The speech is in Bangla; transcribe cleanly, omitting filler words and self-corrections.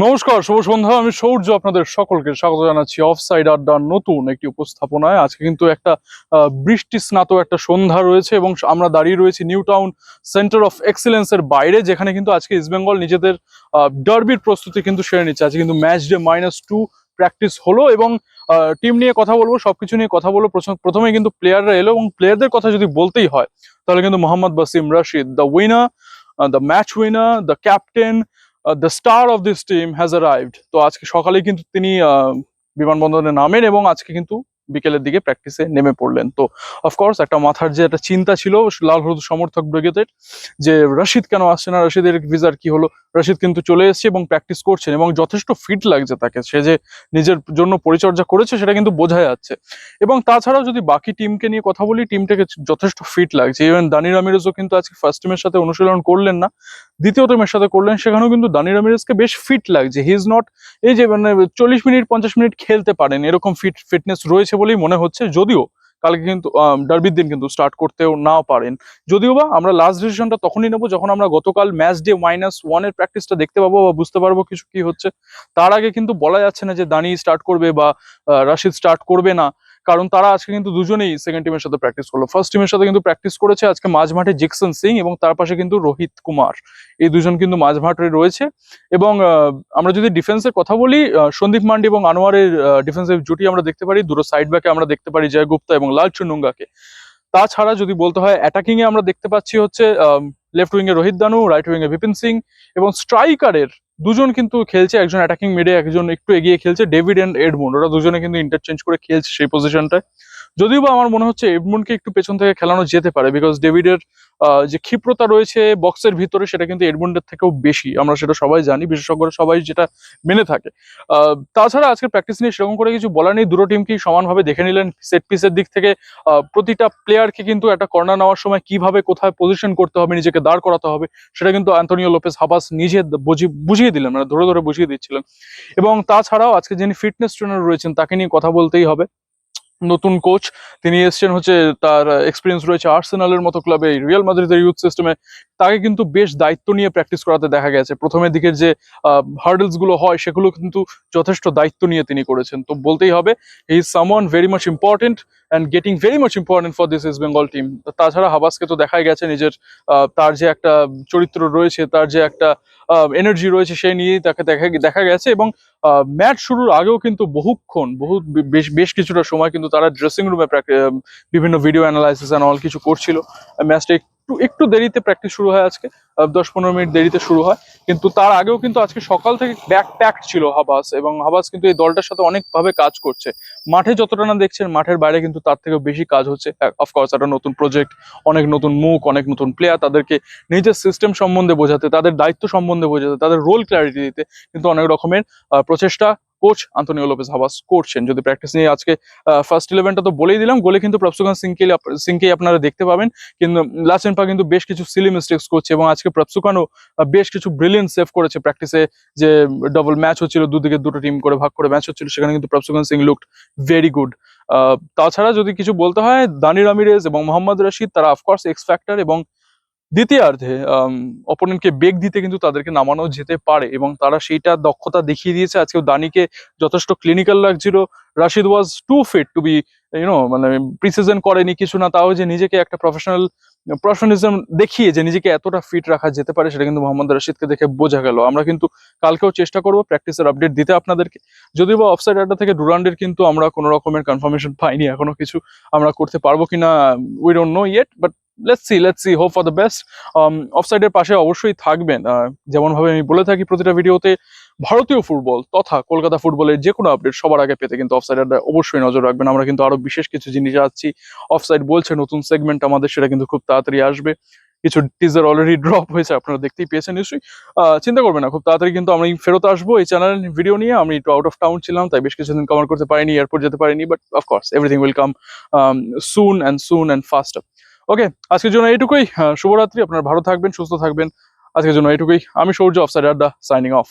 নমস্কার, শুভ সন্ধ্যা। আমি সৌর্য আপনাদের সকলকে স্বাগত জানাচ্ছি অফসাইড আড্ডার নতুন একটি উপস্থাপনায়। আজকে কিন্তু একটা বৃষ্টি স্নাত একটা সন্ধ্যা রয়েছে এবং আমরা দাঁড়িয়ে রয়েছি নিউ টাউন সেন্টার অফ এক্সিলেন্সের বাইরে, যেখানে কিন্তু আজকে ইস্টবেঙ্গল নিজেদের ডার্বির প্রস্তুতি কিন্তু সেরে নিচ্ছে। আজকে কিন্তু ম্যাচ ডে -2 প্র্যাকটিস হলো এবং টিম নিয়ে কথা বলবো, সবকিছু নিয়ে কথা বলবো। প্রথমে কিন্তু প্লেয়াররা এলো এবং প্লেয়ারদের কথা যদি বলতেই হয় তাহলে কিন্তু Mohammad Basim Rashid, the winner, the match winner, the captain, the star of this team has arrived. তো আজকে সকালে কিন্তু তিনি বিমানবন্দরে নামেন এবং আজকে কিন্তু বিকেলের দিকে প্র্যাকটিসে নেমে পড়লেন। তো অফকোর্স একটা মাথার যে একটা চিন্তা ছিল লাল হলুদ সমর্থক ব্রিগেডের, যে রশিদ কেন আসছে না, রশিদের ভিসার কি হলো। রশিদ কিন্তু চলে এসেছে এবং প্র্যাকটিস করছেন এবং যথেষ্ট ফিট লাগছে তাকে। সে যে নিজের জন্য পরিচর্যা করেছে সেটা কিন্তু বোঝা যাচ্ছে। এবং তাছাড়াও যদি বাকি টিমকে নিয়ে কথা বলি, টিমটাকে যথেষ্ট ফিট লাগছে। ইভেন দানি রামিরেজও কিন্তু আজকে ফার্স্ট টিমের সাথে অনুশীলন করলেন না, দ্বিতীয় টিমের সাথে করলেন, সেখানেও কিন্তু দানি রামিরেজকে বেশ ফিট লাগছে। হি ইজ নট এই যে মানে 40 মিনিট 50 মিনিট খেলতে পারেন এরকম ফিটনেস রয়েছে বলেই মনে হচ্ছে। যদিও কালকে কিন্তু ডার্বির দিন কিন্তু স্টার্ট করতেও নাও পারেন। যদিও বা আমরা লাস্ট ডিসিশনটা তখনই নেবো যখন আমরা গতকাল ম্যাচ ডে -1 এর প্র্যাকটিসটা দেখতে পাবো বা বুঝতে পারবো কিছু কি হচ্ছে। তার আগে কিন্তু বলা যাচ্ছে না যে দানি স্টার্ট করবে বা রাশিদ স্টার্ট করবে না, কারণ তারা আজকে কিন্তু দুজনেই সেকেন্ড টিমের সাথে প্র্যাকটিস করলো। ফার্স্ট টিমের সাথে কিন্তু প্র্যাকটিস করেছে আজকে মাঝমাঠে জিকসন সিং এবং তার পাশে কিন্তু রোহিত কুমার। এই দুজন কিন্তু মাঝমাঠে রয়েছে। এবং আমরা যদি ডিফেন্সের কথা বলি, সন্দীপ মান্ডি এবং আনোয়ারের ডিফেন্সিভ জুটি আমরা দেখতে পারি। দুটো সাইড ব্যাকে আমরা দেখতে পারি জয় গুপ্তা এবং লাল চুনুঙ্গাকে। তাছাড়া যদি বলতে হয় অ্যাটাকিং এ আমরা দেখতে পাচ্ছি হচ্ছে লেফট উইং এ রোহিত দানু, রাইট উইং এ বিপিন সিং এবং স্ট্রাইকারের দুজন কিন্তু খেলছে। একজন অ্যাটাকিং মিডে, একজন একটু এগিয়ে খেলছে, ডেভিড এন্ড এডমন্ড। ওরা দুজনে কিন্তু ইন্টারচেঞ্জ করে খেলছে সেই পজিশনটায়। যদিও বা আমার মনে হচ্ছে এডমন্ডকে একটু পেছন থেকে খেলানো যেতে পারে, বিকজ ডেভিডের যে ক্ষিপ্রতা রয়েছে বক্সের ভিতরে সেটা কিন্তু এডমন্ডের থেকেও বেশি। আমরা সেটা সবাই জানি, বিশেষজ্ঞরা সবাই যেটা মেনে থাকে। তাছাড়া আজকে প্র্যাকটিস নিয়ে সেরকম করে কিছু বলার নেই। দুটো টিমকেই সমানভাবে দেখে নিলেন। সেট পিসের দিক থেকে প্রতিটা প্লেয়ারকে কিন্তু একটা কর্নার নেওয়ার সময় কিভাবে কোথায় পজিশন করতে হবে, নিজেকে দাঁড় করাতে হবে, সেটা কিন্তু আন্তোনিও লোপেস হাবাস নিজে বুঝিয়ে দিলেন, মানে ধরে ধরে বুঝিয়ে দিচ্ছিলেন। এবং তাছাড়াও আজকে যিনি ফিটনেস ট্রেনার রয়েছেন তাকে নিয়ে কথা বলতেই হবে। নতুন কোচ, তিনি এসছেন হচ্ছে, তার এক্সপিরিয়েন্স রয়েছে আর্সেনালের মতো ক্লাবে, রিয়াল মাদ্রিদের ইউথ সিস্টেমে। তাকে কিন্তু বেশ দায়িত্ব নিয়ে প্র্যাকটিস করাতে দেখা গেছে। প্রথমের দিকের যে হার্ডলস গুলো হয় সেগুলো কিন্তু যথেষ্ট দায়িত্ব নিয়ে তিনি করেছেন। তো বলতেই হবে he is someone very much important and getting very much important for this east Bengal team. তাছাড়া হাবাসকে তো দেখাই গেছে নিজের তার যে একটা চরিত্র রয়েছে, তার যে একটা এনার্জি রয়েছে, সেই নিয়েই তাকে দেখা গেছে। এবং ম্যাচ শুরুর আগেও কিন্তু বেশ কিছুটা সময় কিন্তু তারা ড্রেসিং রুমে বিভিন্ন ভিডিও অ্যানালাইসিস অ্যান্ড অল কিছু করছিল। ম্যাচটা একটু দেরিতে প্র্যাকটিস শুরু হয় আজকে, 10-15 মিনিট দেরিতে শুরু হয়। কিন্তু তার আগেও কিন্তু আজকে সকাল থেকে প্যাকড ছিল হাবাস, এবং হাবাস কিন্তু এই দলটার সাথে অনেকভাবে কাজ করছে। মাঠে যতটা না দেখছেন, মাঠের বাইরে কিন্তু তার থেকেও বেশি কাজ হচ্ছে। অফকোর্স একটা নতুন প্রজেক্ট, অনেক নতুন মুখ, অনেক নতুন প্লেয়ার, তাদেরকে নিজের সিস্টেম সম্বন্ধে বোঝাতে, তাদের দায়িত্ব সম্বন্ধে বোঝাতে, তাদের রোল ক্ল্যারিটি দিতে কিন্তু অনেক রকমের প্রচেষ্টা কোচ আন্তোনিও লোপেস হাবাস করছেন। যদি প্র্যাকটিস নিয়ে আজকে ফার্স্ট 11টা তো বলেই দিলাম, গোলে কিন্তু প্রপসুকান সিংকে আপনারা দেখতে পাবেন। কিন্তু লাচেনপা কিন্তু বেশ কিছু সিলি মিস্টেক্স করছে এবং আজকে প্রপসুকানও বেশ কিছু ব্রিলিয়েন্ট সেভ করেছে প্র্যাকটিসে। যে ডবল ম্যাচ হচ্ছিল, দুদিকে দুটো টিম করে ভাগ করে ম্যাচ হচ্ছিল, সেখানে কিন্তু Prabhsukhan Singh looked very good. তাছাড়া যদি কিছু বলতে হয়, দানি রামিরেজ এবং মোহাম্মদ রশিদ তারা অফকোর্স এক্স ফ্যাক্টর, এবং দ্বিতীয়ার্ধে অপোনেন্টকে বেগ দিতে কিন্তু তাদেরকে নামানো যেতে পারে এবং তারা সেইটা দক্ষতা দেখিয়ে দিয়েছে। আজকেও দানিকে যথেষ্ট ক্লিনিক্যাল লাগছিল। রাশিদ ওয়াজ টু ফিট টু বি মানে প্রিসিজন করেনি কিছু না, তাও যে নিজেকে একটা প্রফেশনালিজম দেখিয়ে যে নিজেকে এতটা ফিট রাখা যেতে পারে, সেটা কিন্তু মোহাম্মদ রশিদকে দেখে বোঝা গেল। আমরা কিন্তু কালকেও চেষ্টা করবো প্র্যাকটিসের আপডেট দিতে আপনাদেরকে। যদিও বা অফসাইড আড্ডা থেকে ডুরান্ডের কিন্তু আমরা কোনো রকমের কনফার্মেশন পাইনি এখনো, কিছু আমরা করতে পারবো কিনা we don't know yet, but let's see, hope for the best. অফসাইডের পাশে অবশ্যই থাকবেন। যেমন ভাবে আমি বলে থাকি প্রতিটা ভিডিওতে, ভারতীয় ফুটবল তথা কলকাতা ফুটবলের যে কোনো আপডেট সবার আগে পেতে কিন্তু অফসাইড আড্ডায় অবশ্যই নজর রাখবেন। আমরা কিন্তু আরো বিশেষ কিছু জিনিস আসছি, অফসাইড বলছে নতুন সেগমেন্ট আমাদের, সেটা কিন্তু খুব তাড়াতাড়ি আসবে। কিছু টিজার অলরেডি ড্রপ হয়েছে, আপনারা দেখতেই পেয়েছেন নিশ্চয়ই। চিন্তা করবেন না, খুব তাড়াতাড়ি কিন্তু আমি ফেরত আসবো এই চ্যানেল ভিডিও নিয়ে। আমি একটু আউট অফ টাউন ছিলাম, তাই বেশ কিছুদিন কভার করতে পারিনি, এয়ারপোর্ট যেতে পারিনি, but of course everything will come soon and faster. Okay, আজকের জন্য এইটুকুই। শুভরাত্রি, আপনারা ভালো থাকবেন, সুস্থ থাকবেন। আজকের জন্য এইটুকুই। আমি সৌর্য, অফসাইড আড্ডা, সাইনিং অফ।